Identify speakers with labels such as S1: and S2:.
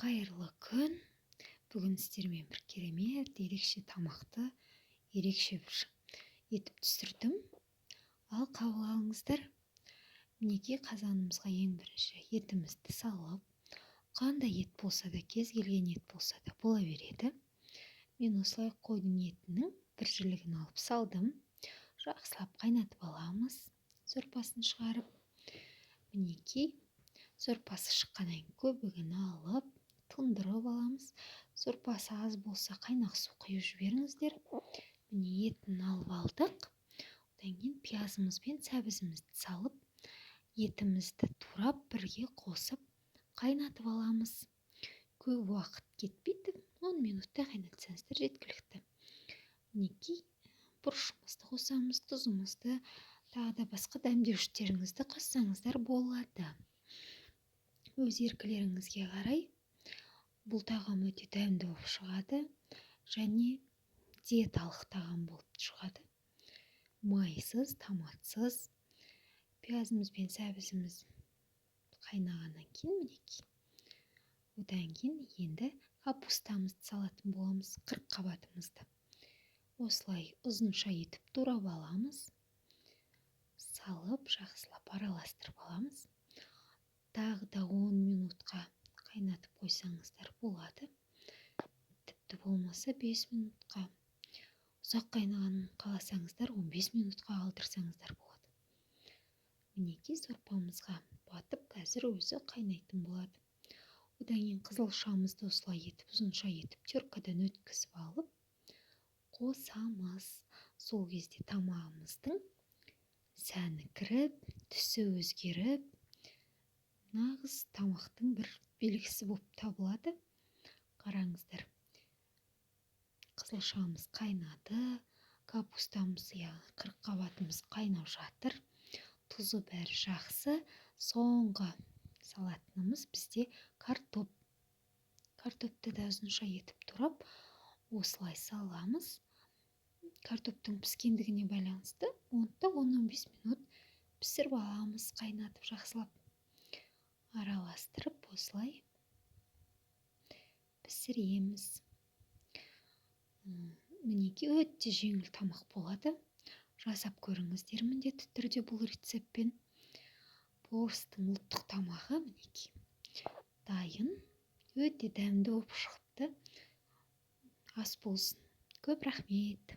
S1: Қайырлы күн. Бүгін сіздермен бір керемет, ерекше тамақты, ерекше бір етіп түсірдім. Ал қабыл алыңыздар. Мінекей қазанымызға ең бірінші етімізді салып, қандай ет болса да, кез келген ет болса да бола береді. Мен осылай қойдың етінің бір жілігін алып салдым. Жақсылап қайнатып аламыз. Сорпасын шығарып. Мінекей сорпасы шыққаннан көбігін алып, тұндырып аламыз. Сорпасы аз болса қайнақ су құйып жіберіңіздер. Міне етін алып алдық. Одан кейін пиязымыз бен сәбізімізді салып, етімізді турап бірге қосып қайнатып аламыз. Көп уақыт кетпейді, 10 минутта қайнатсаңыздар жеткілікті. Мінекей бұрышымызды қосамыз, тұзымызды, тағы да басқа дәмдеуіштеріңізді қоссаңыздар болады. Өз еркілеріңізге қарай. Бұл тағам өте дәмді болып шығады және диеталық тағам болып шығады. Майсыз, томатсыз. Пиязымыз бен сәбізіміз қайнағаннан кейін мінекей. Одан кейін енді капустамызды салатын боламыз, 40 қабатымызды. Осылай ұзынша етіп турап аламыз. Салып, жақсылап араластырып аламыз. Тағы да 10 минутқа қайнатып қойсаңыздар болады. Тіпті болмаса 5 минутқа. Ұзақ қайнағанын қаласаңыздар 15 минутқа қалдырсаңыздар болады. Мінекей сорпамызға батып, қазір өзі қайнайтын болады. Одан кейін қызылшамызды осылай етіп, ұзынша етіп, теркадан өткізіп алып, қосамыз. Сол кезде тамағымыздың сәні кіріп, түсі өзгеріп, нағыз тамақтың бір белгісі болып табылады. Қараңыздар. Қызылшамыз қайнады, капустамыз, 40 қабатымыз қайнап жатыр. Тұзы бәрі жақсы. Соңғы салатынымыз бізде картоп. Картопты да ұзынша етіп турап, осылай саламыз. Картоптың піскендігіне байланысты 10-15 минут пісіріп аламыз, қайнатып жақсылап. Араластырып осылай пісіреміз. Мінекей өте жеңіл тамақ болады. Жасап көріңіздер міндетті түрде бұл рецептпен. Орыстың ұлттық тамағы мінекей дайын. Өте дәмді болып шықты. Ас болсын. Көп рахмет.